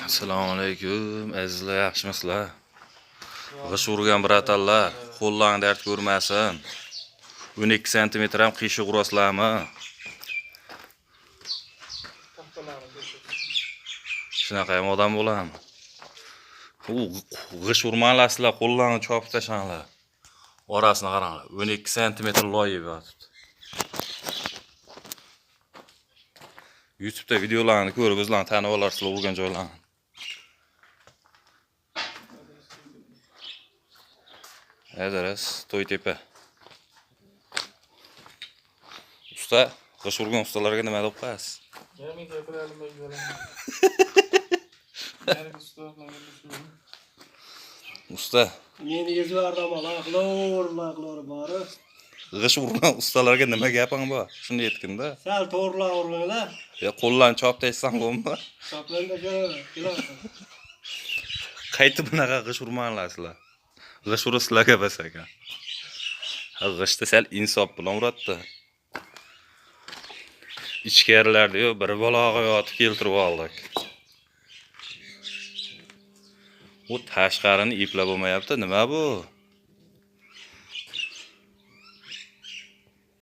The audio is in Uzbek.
Assalomu alaykum azizlar, yaxshimisizlar? G'ish urgan bratanlar, qo'llarni dard ko'rmasin. 12 sm ham qiyshiq urasizlarmi? Shunaqa ham odam bo'ladimi? G'ish urmanglarsizlar, qo'llarni chopib tashlanglar. Orasini qaranglar, 12 sm loyib yotibdi. YouTube'da videolarni ko'rib o'zlaringiz tanib olarsizlar urgan joylarni. Adres To'ytepa. Usta, g'ish urgan ustalarga nima deb qo'yasiz? Men gapiraylik Usta, meni yezvardim laqlor bor. g'ish urgan ustalarga nima gaping bor? Shuni aytgin-da. Sal to'g'rilar urmanglar. Qo'llarni chop taysan bo'lmi? Choplanda kelasiz. Qaytib bunaqa g'ish urmanglarsizlar. G'ish urasizlarga bas ekan. G'ishda sal insof bilan uratdi. Ichkarilarda yo'q, bir balog'a yotib keltirib oldik. U tashqarini eplab bo'lmayapti. Nima bu?